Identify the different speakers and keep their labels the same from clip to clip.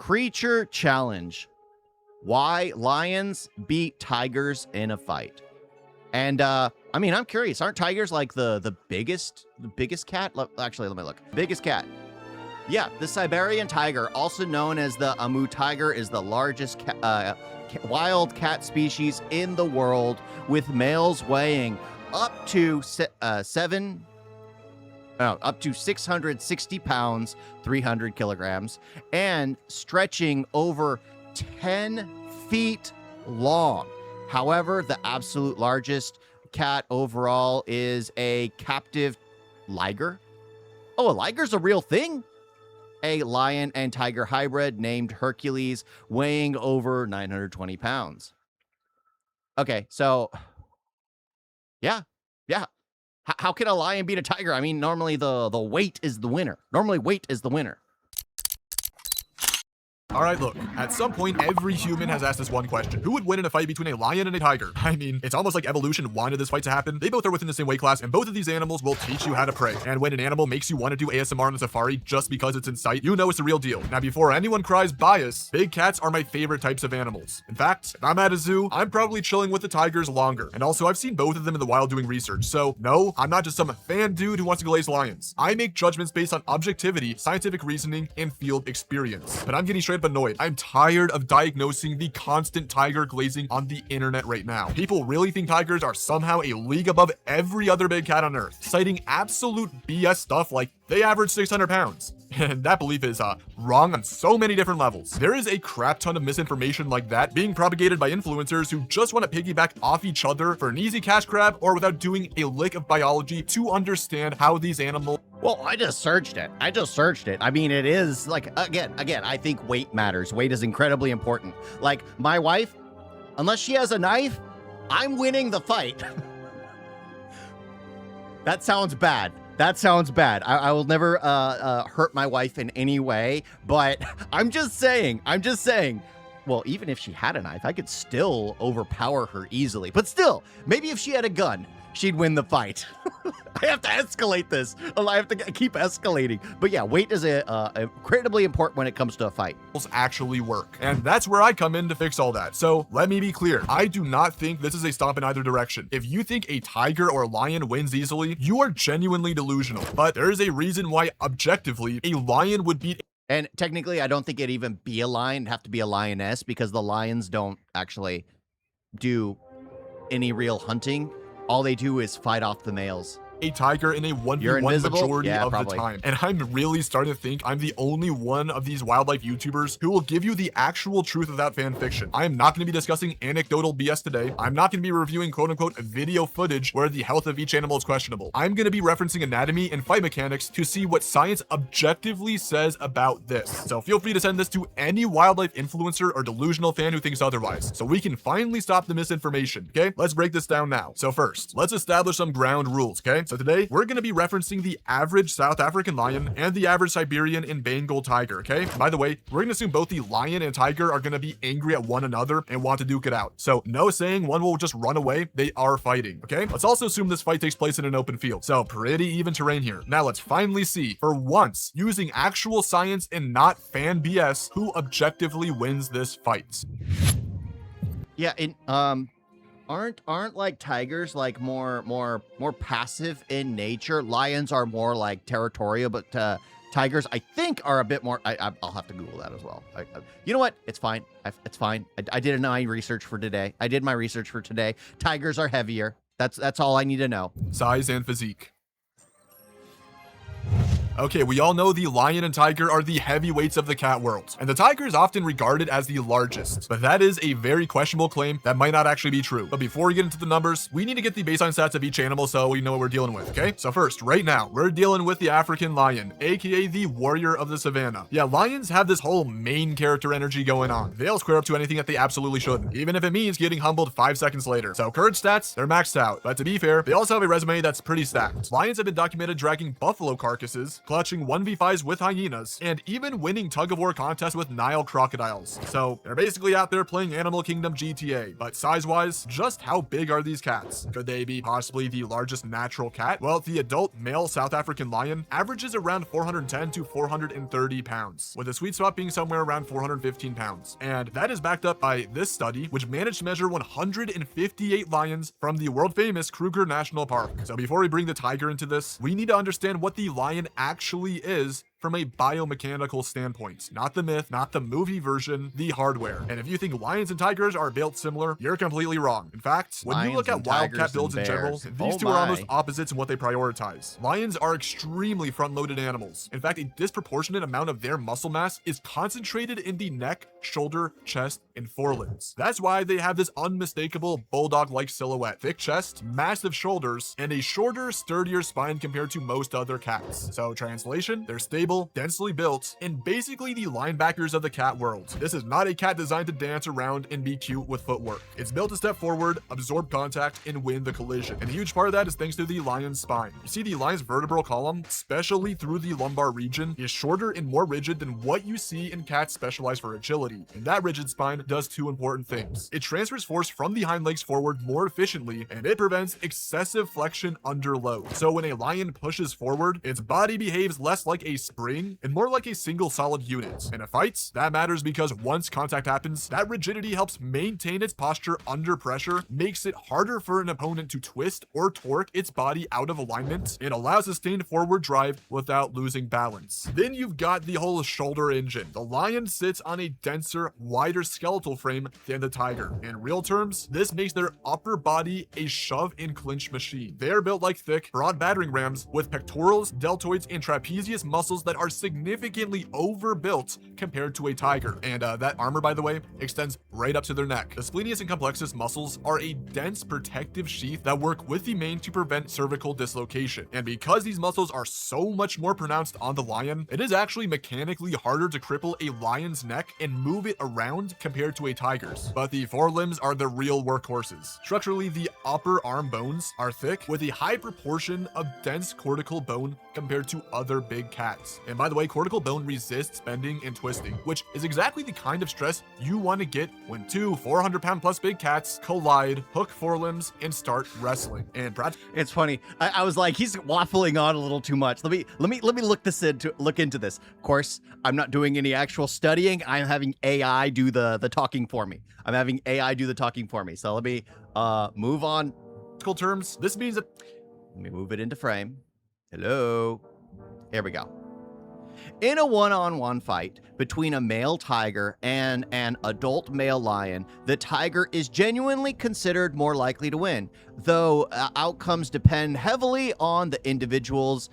Speaker 1: Creature challenge. Why lions beat tigers in a fight? And I mean, I'm curious. Aren't tigers like the biggest cat? Actually, let me look. Biggest cat. Yeah, the Siberian tiger, also known as the Amu tiger, is the largest wild cat species in the world, with males weighing up to 660 pounds, 300 kilograms, and stretching over 10 feet long. However, the absolute largest cat overall is a captive liger. Oh, a liger's a real thing? A lion and tiger hybrid named Hercules, weighing over 920 pounds. Okay, so yeah. How can a lion beat a tiger? I mean, normally the weight is the winner.
Speaker 2: All right, look, at some point, every human has asked this one question. Who would win in a fight between a lion and a tiger? I mean, it's almost like evolution wanted this fight to happen. They both are within the same weight class, and both of these animals will teach you how to prey. And when an animal makes you want to do ASMR on a safari just because it's in sight, you know it's the real deal. Now, before anyone cries bias, big cats are my favorite types of animals. In fact, if I'm at a zoo, I'm probably chilling with the tigers longer. And also, I've seen both of them in the wild doing research. So, no, I'm not just some fan dude who wants to glaze lions. I make judgments based on objectivity, scientific reasoning, and field experience. But I'm getting straight up annoyed. I'm tired of diagnosing the constant tiger glazing on the internet right now. People really think tigers are somehow a league above every other big cat on earth, citing absolute BS stuff like they average 600 pounds. And that belief is wrong on so many different levels. There is a crap ton of misinformation like that being propagated by influencers who just want to piggyback off each other for an easy cash grab, or without doing a lick of biology to understand how these animals.
Speaker 1: Well, I just searched it. I mean, it is like, again, I think weight matters. Weight is incredibly important. Like my wife, unless she has a knife, I'm winning the fight. That sounds bad. I will never hurt my wife in any way, but I'm just saying, well, even if she had a knife, I could still overpower her easily. But still, maybe if she had a gun, she'd win the fight. I have to escalate this. I have to keep escalating. But yeah, weight is incredibly important when it comes to a fight.
Speaker 2: Actually work. And that's where I come in to fix all that. So let me be clear. I do not think this is a stomp in either direction. If you think a tiger or a lion wins easily, you are genuinely delusional. But there is a reason why objectively a lion would beat.
Speaker 1: And technically, I don't think it'd even be a lion. It'd have to be a lioness, because the lions don't actually do any real hunting. All they do is fight off the males.
Speaker 2: A tiger in a 1v1 majority of the time. And I'm really starting to think I'm the only one of these wildlife YouTubers who will give you the actual truth without fan fiction. I am not going to be discussing anecdotal BS today. I'm not going to be reviewing quote unquote video footage where the health of each animal is questionable. I'm going to be referencing anatomy and fight mechanics to see what science objectively says about this. So feel free to send this to any wildlife influencer or delusional fan who thinks otherwise, so we can finally stop the misinformation. Okay, let's break this down now. So first, let's establish some ground rules. Okay, so today we're going to be referencing the average South African lion and the average Siberian and Bengal tiger. Okay, by the way, we're going to assume both the lion and tiger are going to be angry at one another and want to duke it out. So no saying one will just run away. They are fighting. Okay, let's also assume this fight takes place in an open field. So pretty even terrain here. Now let's finally see, for once, using actual science and not fan BS, who objectively wins this fight.
Speaker 1: Yeah, aren't like tigers like more passive in nature? Lions are more like territorial, but tigers I think are a bit more. I'll have to Google that as well. You know what? It's fine. It's fine. I did my research for today. Tigers are heavier. That's all I need to know.
Speaker 2: Size and physique. Okay, we all know the lion and tiger are the heavyweights of the cat world, and the tiger is often regarded as the largest, but that is a very questionable claim that might not actually be true. But before we get into the numbers, we need to get the baseline stats of each animal so we know what we're dealing with, okay? So first, right now, we're dealing with the African lion, aka the warrior of the savannah. Yeah, lions have this whole main character energy going on. They'll square up to anything that they absolutely shouldn't, even if it means getting humbled 5 seconds later. So current stats, they're maxed out, but to be fair, they also have a resume that's pretty stacked. Lions have been documented dragging buffalo carcasses, clutching 1v5s with hyenas, and even winning tug-of-war contests with Nile crocodiles. So they're basically out there playing Animal Kingdom GTA. But size-wise, just how big are these cats? Could they be possibly the largest natural cat? Well, the adult male South African lion averages around 410 to 430 pounds, with the sweet spot being somewhere around 415 pounds. And that is backed up by this study, which managed to measure 158 lions from the world-famous Kruger National Park. So before we bring the tiger into this, we need to understand what the lion actually is from a biomechanical standpoint. Not the myth, not the movie version, the hardware. And if you think lions and tigers are built similar, you're completely wrong. In fact, when you look at wildcat builds in general, these two are almost opposites in what they prioritize. Lions are extremely front-loaded animals. In fact, a disproportionate amount of their muscle mass is concentrated in the neck, shoulder, chest, and forelimbs. That's why they have this unmistakable bulldog-like silhouette, thick chest, massive shoulders, and a shorter, sturdier spine compared to most other cats. So translation, they're stable, densely built, and basically the linebackers of the cat world. This is not a cat designed to dance around and be cute with footwork. It's built to step forward, absorb contact, and win the collision. And a huge part of that is thanks to the lion's spine. You see the lion's vertebral column, especially through the lumbar region, is shorter and more rigid than what you see in cats specialized for agility. And that rigid spine does two important things. It transfers force from the hind legs forward more efficiently, and it prevents excessive flexion under load. So when a lion pushes forward, its body behaves less like a spring and more like a single solid unit. In a fight, that matters because once contact happens, that rigidity helps maintain its posture under pressure, makes it harder for an opponent to twist or torque its body out of alignment, and allows sustained forward drive without losing balance. Then you've got the whole shoulder engine. The lion sits on a denser, wider skeletal frame than the tiger. In real terms, this makes their upper body a shove and clinch machine. They are built like thick, broad battering rams with pectorals, deltoids, and trapezius muscles that are significantly overbuilt compared to a tiger. And that armor, by the way, extends right up to their neck. The splenius and complexus muscles are a dense protective sheath that work with the mane to prevent cervical dislocation. And because these muscles are so much more pronounced on the lion, it is actually mechanically harder to cripple a lion's neck and move it around compared to a tiger's. But the forelimbs are the real workhorses. Structurally, the upper arm bones are thick with a high proportion of dense cortical bone compared to other big cats. And by the way, cortical bone resists bending and twisting, which is exactly the kind of stress you want to get when two 400-pound plus big cats collide, hook forelimbs, and start wrestling. And
Speaker 1: it's funny. I was like, he's waffling on a little too much. Let me look into this. Of course, I'm not doing any actual studying. I'm having AI do the talking for me. So let me move on.
Speaker 2: Terms, this means that.
Speaker 1: Let me move it into frame. Hello. Here we go. In a one-on-one fight between a male tiger and an adult male lion, the tiger is genuinely considered more likely to win, though outcomes depend heavily on the individual's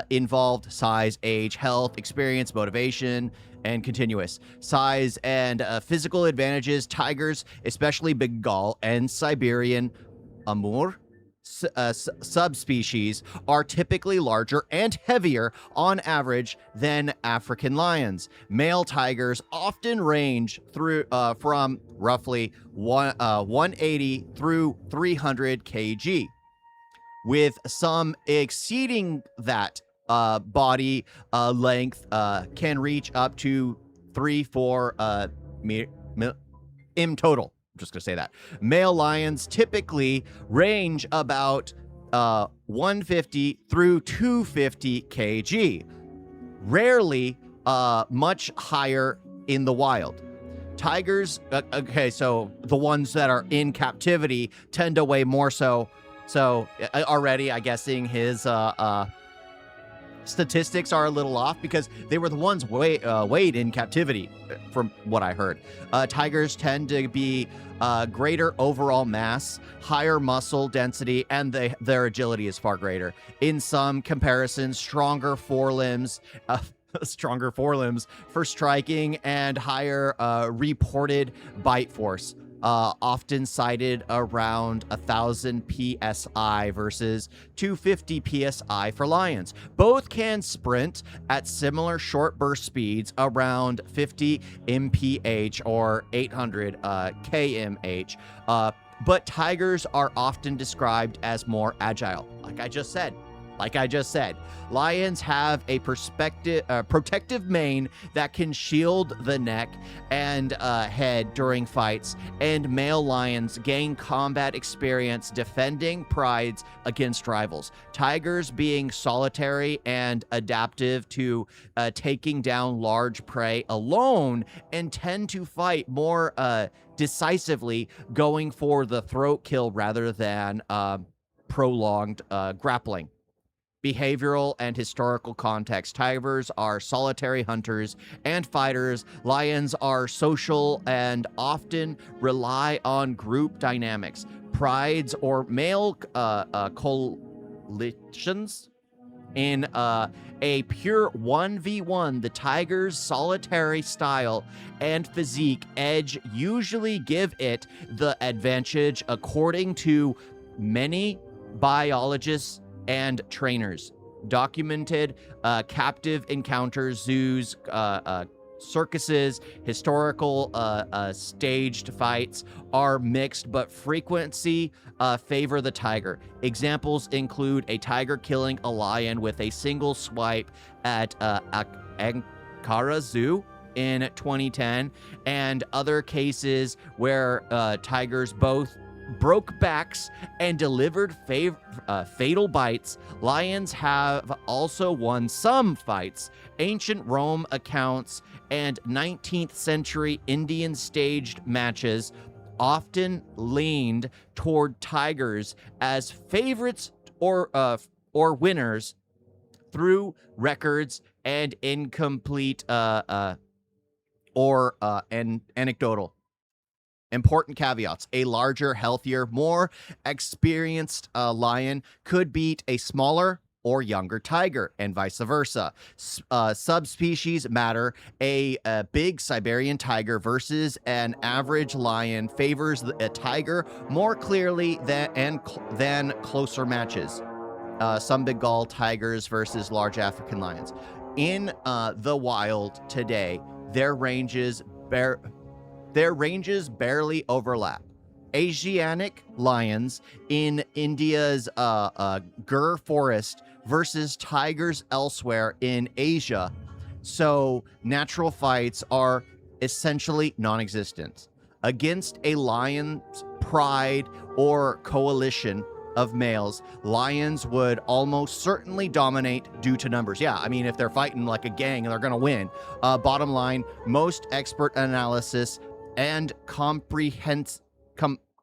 Speaker 1: involved: size, age, health, experience, motivation, and continuous. Size and physical advantages. Tigers, especially Bengal and Siberian Amur subspecies, are typically larger and heavier on average than African lions. Male tigers often range through from roughly 180 through 300 kg, with some exceeding that. Body length can reach up to 3-4 in total. I'm just gonna say that. Male lions typically range about 150 through 250 kg, rarely much higher in the wild. Tigers, okay, so the ones that are in captivity tend to weigh more so already, I guessing his statistics are a little off because they were the ones weighed in captivity, from what I heard. Tigers tend to be greater overall mass, higher muscle density, and their agility is far greater. In some comparisons, stronger forelimbs for striking and higher reported bite force. Often cited around 1,000 psi versus 250 psi for lions. Both can sprint at similar short burst speeds around 50 mph or 800 kmh. But tigers are often described as more agile. Like I just said, Like I just said, lions have a protective mane that can shield the neck and head during fights, and male lions gain combat experience defending prides against rivals. Tigers being solitary and adaptive to taking down large prey alone, and tend to fight more decisively, going for the throat kill rather than prolonged grappling. Behavioral and historical context. Tigers are solitary hunters and fighters. Lions are social and often rely on group dynamics. Prides or male coalitions. In a pure 1v1, the tiger's solitary style and physique edge usually give it the advantage, according to many biologists and trainers. Documented captive encounters, zoos, circuses, historical staged fights are mixed, but frequency favor the tiger. Examples include a tiger killing a lion with a single swipe at Ankara Zoo in 2010, and other cases where tigers both broke backs and delivered fatal bites. Lions have also won some fights. Ancient Rome accounts and 19th century Indian staged matches often leaned toward tigers as favorites or winners through records and incomplete or anecdotal. Important caveats. A larger, healthier, more experienced lion could beat a smaller or younger tiger, and vice versa. Subspecies matter. A big Siberian tiger versus an average lion favors a tiger more clearly than closer matches. Some Bengal tigers versus large African lions. In the wild today, their ranges barely overlap. Asiatic lions in India's Gir forest versus tigers elsewhere in Asia. So natural fights are essentially non-existent. Against a lion's pride or coalition of males, lions would almost certainly dominate due to numbers. Yeah, I mean, if they're fighting like a gang, they're going to win. Bottom line, most expert analysis and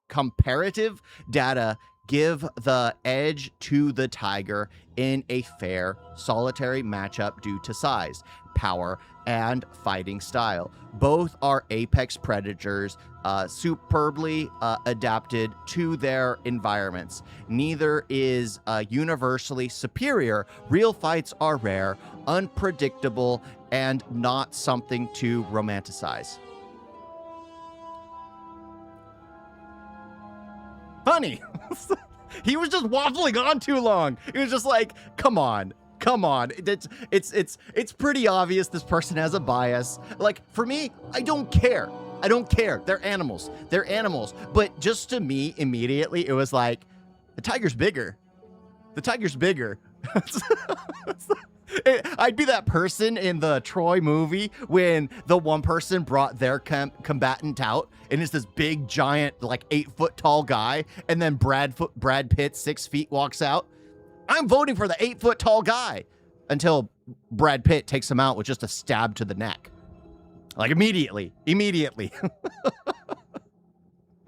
Speaker 1: comparative data give the edge to the tiger in a fair solitary matchup due to size, power, and fighting style. Both are apex predators, superbly adapted to their environments. Neither is universally superior. Real fights are rare, unpredictable, and not something to romanticize. Honey, he was just waffling on too long. He was just like, come on. It's pretty obvious this person has a bias. Like, for me, I don't care. They're animals. But just to me, immediately, it was like, the tiger's bigger. I'd be that person in the Troy movie when the one person brought their combatant out, and it's this big, giant, like 8-foot tall guy, and then Brad Pitt, 6 feet, walks out. I'm voting for the 8-foot tall guy until Brad Pitt takes him out with just a stab to the neck. Like, immediately.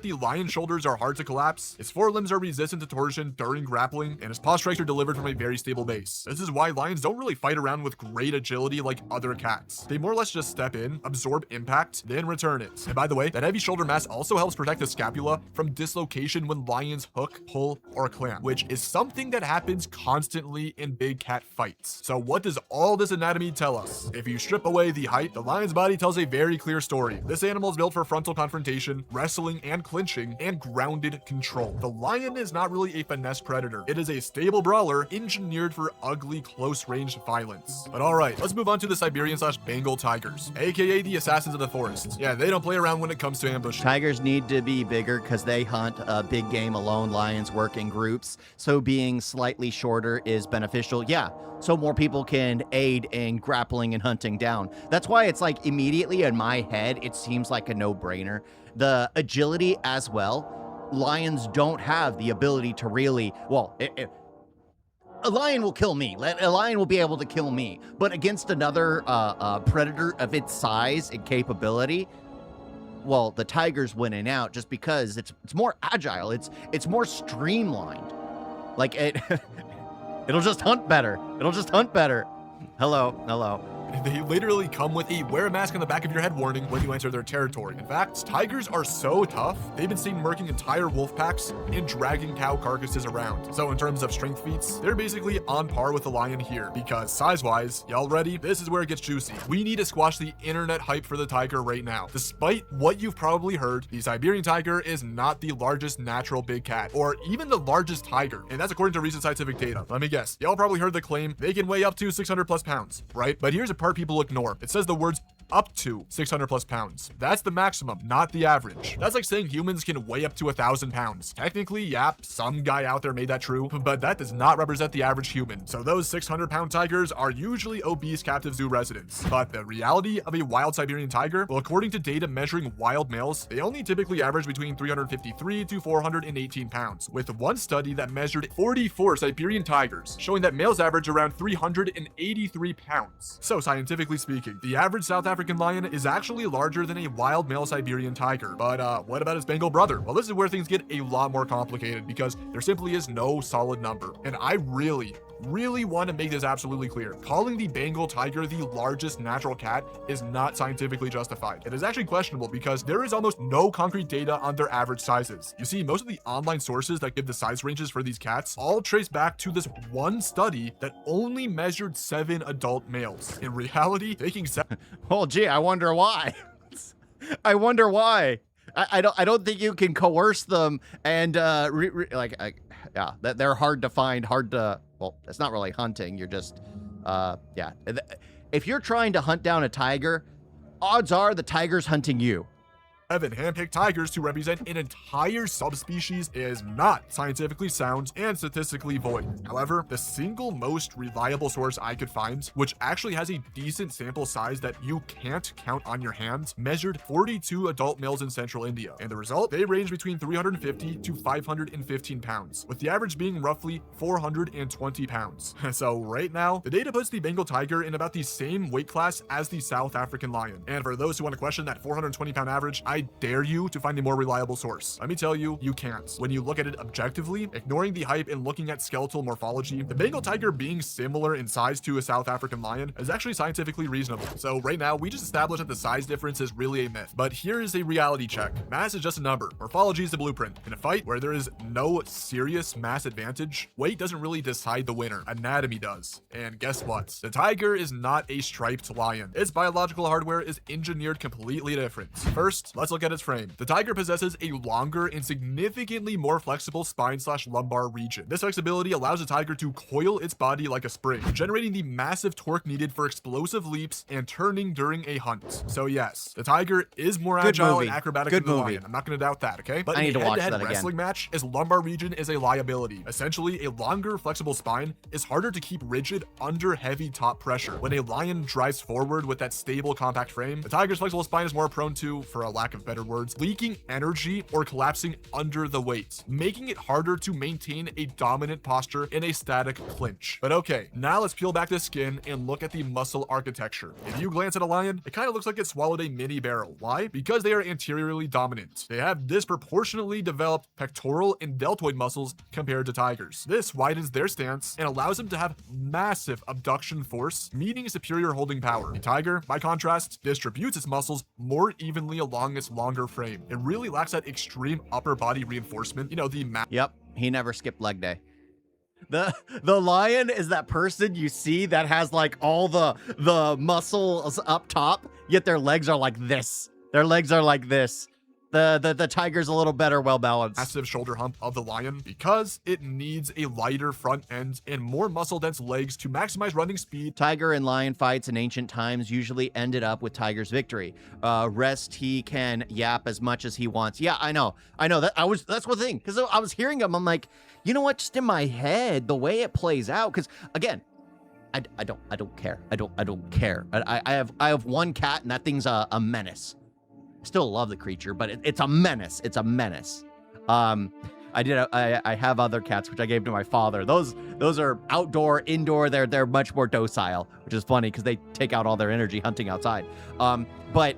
Speaker 2: The lion's shoulders are hard to collapse, his forelimbs are resistant to torsion during grappling, and his paw strikes are delivered from a very stable base. This is why lions don't really fight around with great agility like other cats. They more or less just step in, absorb impact, then return it. And by the way, that heavy shoulder mass also helps protect the scapula from dislocation when lions hook, pull, or clamp, which is something that happens constantly in big cat fights. So what does all this anatomy tell us? If you strip away the height, the lion's body tells a very clear story. This animal is built for frontal confrontation, wrestling, and clinching, and grounded control. The lion is not really a finesse predator. It is a stable brawler engineered for ugly close-range violence. But alright, let's move on to the Siberian/Bengal tigers, aka the assassins of the forests. Yeah, they don't play around when it comes to ambushing.
Speaker 1: Tigers need to be bigger because they hunt big game alone. Lions work in groups, so being slightly shorter is beneficial. Yeah, so more people can aid in grappling and hunting down. That's why it's like immediately in my head, it seems like a no-brainer. The agility as well. Lions don't have the ability to really, well, a lion will kill me. A lion will be able to kill me. But against another predator of its size and capability, well, the tiger's winning out just because it's more agile. It's more streamlined. Like it'll just hunt better. It'll just hunt better. Hello.
Speaker 2: They literally come with a wear a mask on the back of your head warning when you enter their territory. In fact, tigers are so tough, they've been seen murking entire wolf packs and dragging cow carcasses around. So in terms of strength feats, they're basically on par with the lion here, because size-wise, y'all ready? This is where it gets juicy. We need to squash the internet hype for the tiger right now. Despite what you've probably heard, the Siberian tiger is not the largest natural big cat, or even the largest tiger, and that's according to recent scientific data. Let me guess, y'all probably heard the claim they can weigh up to 600 plus pounds, right? But here's a part people ignore. It says the words up to 600 plus pounds. That's the maximum, not the average. That's like saying humans can weigh up to 1,000 pounds. Technically, yeah, some guy out there made that true, but that does not represent the average human. So those 600-pound tigers are usually obese captive zoo residents. But the reality of a wild Siberian tiger, well, according to data measuring wild males, they only typically average between 353 to 418 pounds, with one study that measured 44 Siberian tigers, showing that males average around 383 pounds. So scientifically speaking, the average South African lion is actually larger than a wild male Siberian tiger. But what about its Bengal brother? Well, this is where things get a lot more complicated because there simply is no solid number. And I really want to make this absolutely clear. Calling the Bengal tiger the largest natural cat is not scientifically justified. It is actually questionable because there is almost no concrete data on their average sizes. You see, most of the online sources that give the size ranges for these cats all trace back to this one study that only measured 7 adult males. In reality, taking 7...
Speaker 1: Well, gee, I wonder why. I wonder why. I don't think you can coerce them and yeah, that they're hard to find, well, it's not really hunting. You're just yeah. If you're trying to hunt down a tiger, odds are the tiger's hunting you.
Speaker 2: 7 handpicked tigers to represent an entire subspecies is not scientifically sound and statistically void. However, the single most reliable source I could find, which actually has a decent sample size that you can't count on your hands, measured 42 adult males in central India. And the result, they range between 350 to 515 pounds, with the average being roughly 420 pounds. So right now, the data puts the Bengal tiger in about the same weight class as the South African lion. And for those who want to question that 420-pound average, I dare you to find a more reliable source. Let me tell you, you can't. When you look at it objectively, ignoring the hype and looking at skeletal morphology, the Bengal tiger being similar in size to a South African lion is actually scientifically reasonable. So right now, we just established that the size difference is really a myth. But here is a reality check. Mass is just a number. Morphology is the blueprint. In a fight where there is no serious mass advantage, weight doesn't really decide the winner. Anatomy does. And guess what? The tiger is not a striped lion. Its biological hardware is engineered completely different. First, let's look at its frame. The tiger possesses a longer and significantly more flexible spine/lumbar region. This flexibility allows the tiger to coil its body like a spring, generating the massive torque needed for explosive leaps and turning during a hunt. So yes, the tiger is more agile and acrobatic than the lion. I'm not going to doubt that, okay? But in a head-to-head wrestling match, its lumbar region is a liability. Essentially, a longer, flexible spine is harder to keep rigid under heavy top pressure. When a lion drives forward with that stable, compact frame, the tiger's flexible spine is more prone to, for a lack of better words, leaking energy or collapsing under the weight, making it harder to maintain a dominant posture in a static clinch. But okay, now let's peel back the skin and look at the muscle architecture. If you glance at a lion, it kind of looks like it swallowed a mini barrel. Why? Because they are anteriorly dominant. They have disproportionately developed pectoral and deltoid muscles compared to tigers. This widens their stance and allows them to have massive abduction force, meaning superior holding power. A tiger, by contrast, distributes its muscles more evenly along its longer frame. It really lacks that extreme upper body reinforcement, you know,
Speaker 1: Yep, he never skipped leg day. The lion is that person you see that has like all the muscles up top, yet their legs are like this. Their legs are like this. The tiger's a little better, well balanced.
Speaker 2: Massive shoulder hump of the lion because it needs a lighter front end and more muscle dense legs to maximize running speed.
Speaker 1: Tiger and lion fights in ancient times usually ended up with tiger's victory. Rest he can yap as much as he wants. Yeah, I know that's one thing, because I was hearing him, I'm like, you know what, just in my head, the way it plays out, because again, I don't care. I don't care. I have one cat, and that thing's a menace. Still love the creature, but it's a menace. It's a menace. I have other cats which I gave to my father. Those are outdoor, indoor. They're much more docile, which is funny because they take out all their energy hunting outside. But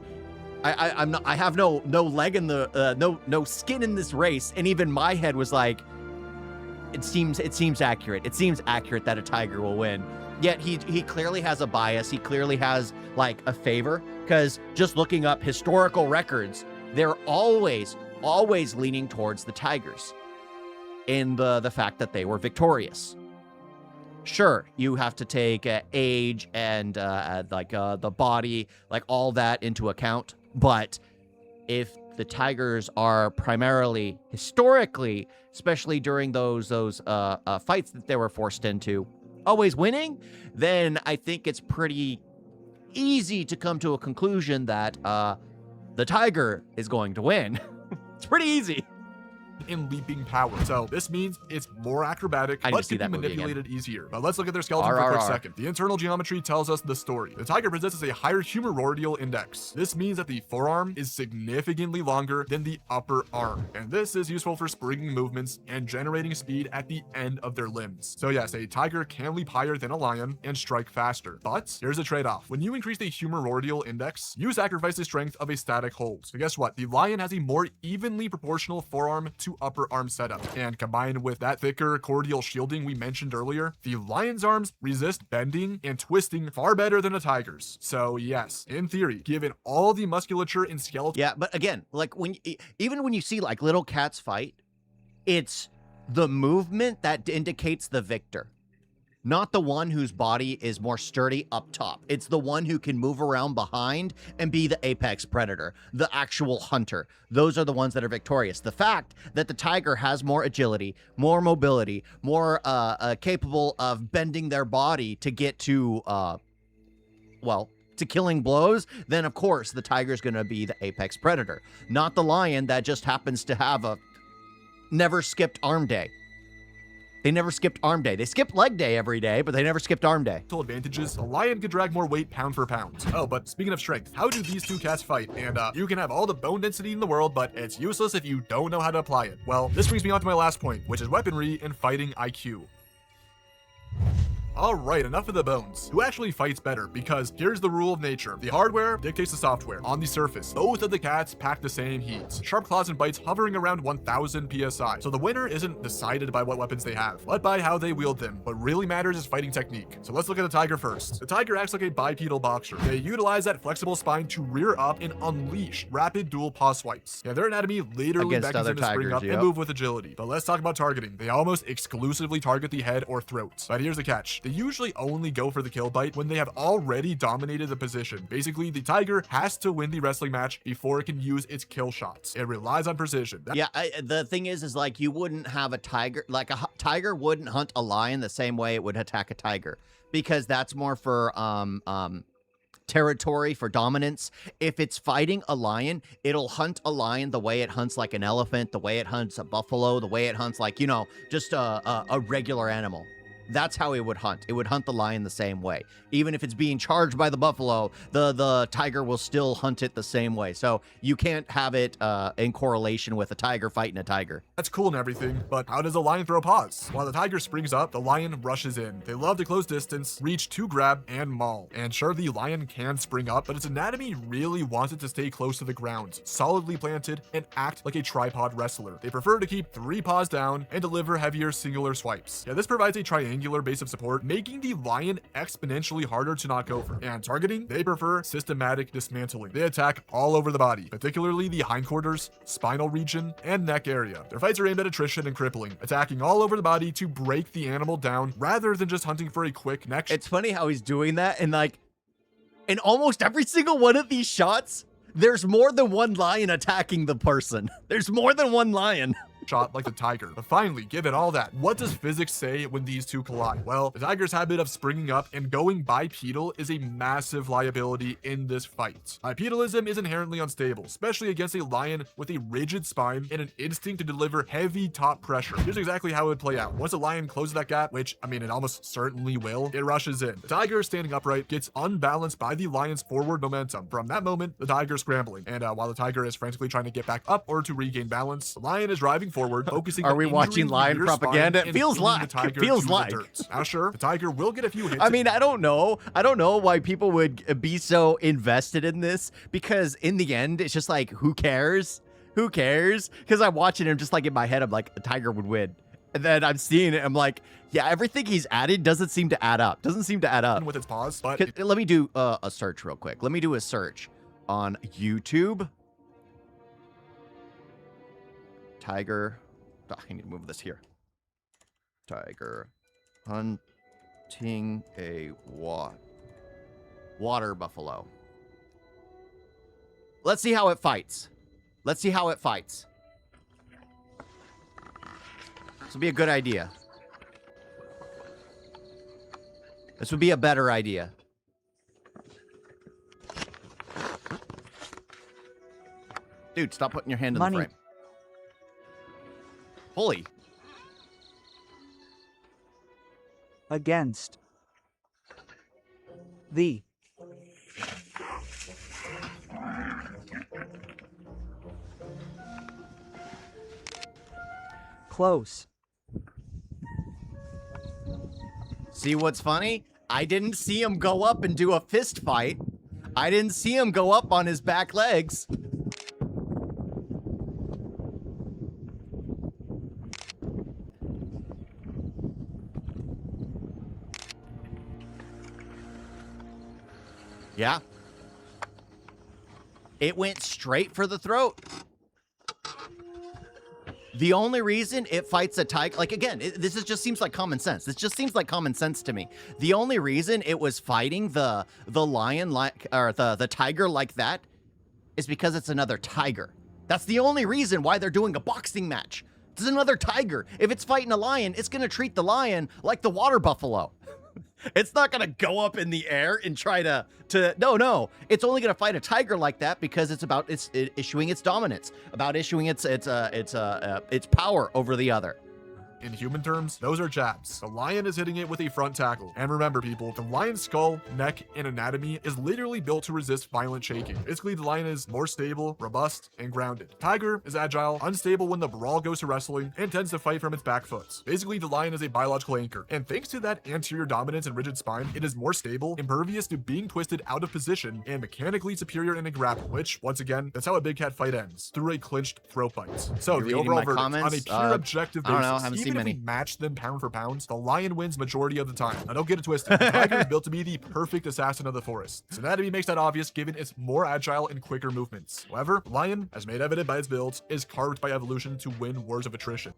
Speaker 1: I have no leg in the no skin in this race, and even my head was like, it seems accurate. It seems accurate that a tiger will win. Yet he clearly has a bias. He clearly has like a favor, because just looking up historical records, they're always leaning towards the tigers in the fact that they were victorious. Sure, you have to take age and the body, like all that into account. But if the tigers are primarily historically, especially during those fights that they were forced into, always winning, then I think it's pretty easy to come to a conclusion that the tiger is going to win. It's pretty easy.
Speaker 2: In leaping power. So this means it's more acrobatic, but can be manipulated easier. But let's look at their skeleton for a quick second. The internal geometry tells us the story. The tiger possesses a higher humerordial index. This means that the forearm is significantly longer than the upper arm, and this is useful for springing movements and generating speed at the end of their limbs. So yes, a tiger can leap higher than a lion and strike faster, but here's a trade-off. When you increase the humerordial index, you sacrifice the strength of a static hold. So guess what? The lion has a more evenly proportional forearm to upper arm setup, and combined with that thicker cordial shielding we mentioned earlier, the lion's arms resist bending and twisting far better than a tiger's. So yes, in theory, given all the musculature and skeleton.
Speaker 1: Yeah, but again, like even when you see like little cats fight, it's the movement that indicates the victor, not the one whose body is more sturdy up top. It's the one who can move around behind and be the apex predator, the actual hunter. Those are the ones that are victorious. The fact that the tiger has more agility, more mobility, more capable of bending their body to get to, to killing blows, then of course the tiger's going to be the apex predator, not the lion that just happens to have a never skipped arm day. They never skipped arm day. They skipped leg day every day, but they never skipped arm day.
Speaker 2: Advantages, a lion could drag more weight pound for pound. Oh, but speaking of strength, how do these two cats fight? And you can have all the bone density in the world, but it's useless if you don't know how to apply it. Well, this brings me on to my last point, which is weaponry and fighting IQ. Alright, enough of the bones. Who actually fights better? Because here's the rule of nature. The hardware dictates the software. On the surface, both of the cats pack the same heat. Sharp claws and bites hovering around 1000 psi. So the winner isn't decided by what weapons they have, but by how they wield them. What really matters is fighting technique. So let's look at the tiger first. The tiger acts like a bipedal boxer. They utilize that flexible spine to rear up and unleash rapid dual paw swipes. Yeah, their anatomy literally beckons them to spring up and move with agility. But let's talk about targeting. They almost exclusively target the head or throat. But here's the catch. They usually only go for the kill bite when they have already dominated the position. Basically, the tiger has to win the wrestling match before it can use its kill shots. It relies on precision.
Speaker 1: The thing is like, you wouldn't have a tiger, like a tiger wouldn't hunt a lion the same way it would attack a tiger, because that's more for territory, for dominance. If it's fighting a lion, it'll hunt a lion the way it hunts like an elephant, the way it hunts a buffalo, the way it hunts like, just a regular animal. That's how it would hunt. It would hunt the lion the same way. Even if it's being charged by the buffalo, the tiger will still hunt it the same way. So you can't have it in correlation with a tiger fighting a tiger.
Speaker 2: That's cool and everything, but how does a lion throw paws? While the tiger springs up, the lion rushes in. They love to close distance, reach to grab, and maul. And sure, the lion can spring up, but its anatomy really wants it to stay close to the ground, solidly planted, and act like a tripod wrestler. They prefer to keep 3 paws down and deliver heavier singular swipes. Yeah, this provides a triangular base of support, making the lion exponentially harder to knock over. And targeting, they prefer systematic dismantling. They attack all over the body, particularly the hindquarters, spinal region, and neck area. Their fights are aimed at attrition and crippling, attacking all over the body to break the animal down rather than just hunting for a quick neck.
Speaker 1: It's funny how he's doing that, and like in almost every single one of these shots, There's more than one lion attacking the person. There's more than one lion.
Speaker 2: Shot like the tiger. But finally, given all that, what does physics say when these two collide? Well, the tiger's habit of springing up and going bipedal is a massive liability in this fight. Bipedalism is inherently unstable, especially against a lion with a rigid spine and an instinct to deliver heavy top pressure. Here's exactly how it would play out. Once a lion closes that gap, which, I mean, it almost certainly will, it rushes in. The tiger, standing upright, gets unbalanced by the lion's forward momentum. From that moment, the tiger's scrambling. And while the tiger is frantically trying to get back up or to regain balance, the lion is driving forward, focusing
Speaker 1: Are
Speaker 2: on
Speaker 1: we watching lion propaganda? It feels like. It feels like.
Speaker 2: Now, sure, the tiger will get a few hits.
Speaker 1: I mean, I don't know why people would be so invested in this, because in the end, it's just like, who cares? Who cares? Because I'm watching him just like in my head, I'm like, the tiger would win. And then I'm seeing it, I'm like, yeah, everything he's added doesn't seem to add up. Doesn't seem to add up.
Speaker 2: With its paws, but
Speaker 1: let me do a search real quick. Let me do a search on YouTube. Tiger. Oh, I need to move this here. Tiger hunting a water buffalo. Let's see how it fights. Let's see how it fights. This would be a good idea. This would be a better idea. Dude, stop putting your hand in the frame. Holy.
Speaker 3: Against the close.
Speaker 1: See what's funny? I didn't see him go up and do a fist fight. I didn't see him go up on his back legs. Yeah. It went straight for the throat. The only reason it fights a tiger, like again, this just seems like common sense. This just seems like common sense to me. The only reason it was fighting the lion like, or the tiger like that is because it's another tiger. That's the only reason why they're doing a boxing match. It's another tiger. If it's fighting a lion, it's gonna treat the lion like the water buffalo. It's not gonna go up in the air and try to no. It's only gonna fight a tiger like that because it's about issuing its dominance, about issuing its power over the other.
Speaker 2: In human terms, those are jabs. The lion is hitting it with a front tackle. And remember, people, the lion's skull, neck, and anatomy is literally built to resist violent shaking. Basically, the lion is more stable, robust, and grounded. Tiger is agile, unstable when the brawl goes to wrestling, and tends to fight from its back foot. Basically, the lion is a biological anchor. And thanks to that anterior dominance and rigid spine, it is more stable, impervious to being twisted out of position, and mechanically superior in a grapple, which, once again, that's how a big cat fight ends, through a clinched throat bite. So, the overall verdict, on a pure objective basis, even if we match them pound for pound, the lion wins majority of the time. Now don't get it twisted. The tiger is built to be the perfect assassin of the forest. Its anatomy makes that obvious given its more agile and quicker movements. However, the lion, as made evident by its build, is carved by evolution to win wars of attrition.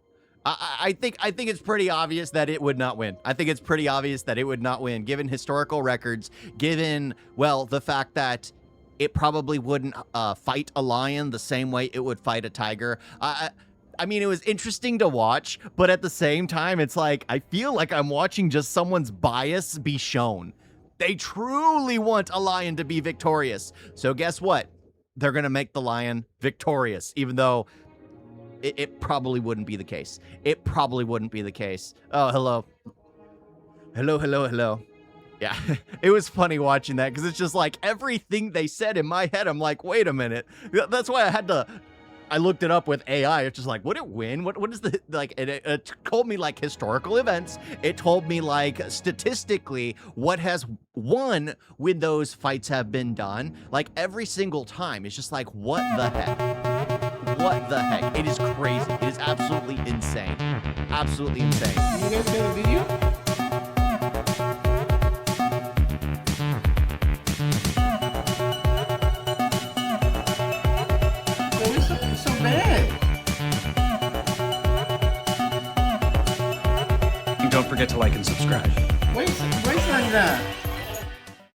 Speaker 1: I think it's pretty obvious that it would not win. I think it's pretty obvious that it would not win, given historical records, given, well, the fact that it probably wouldn't fight a lion the same way it would fight a tiger. I mean, it was interesting to watch, but at the same time, it's like, I feel like I'm watching just someone's bias be shown. They truly want a lion to be victorious. So guess what? They're going to make the lion victorious, even though it probably wouldn't be the case. It probably wouldn't be the case. Oh, hello. Hello. Yeah, it was funny watching that because it's just like everything they said in my head. I'm like, wait a minute. That's why I looked it up with AI. It's just like, would it win? What is the, like, it told me like historical events. It told me like statistically what has won when those fights have been done. Like every single time. It's just like, what the heck? What the heck? It is crazy. It is absolutely insane. Absolutely insane.
Speaker 4: You guys got a video?
Speaker 5: Don't forget to like and subscribe.
Speaker 4: Wait like that.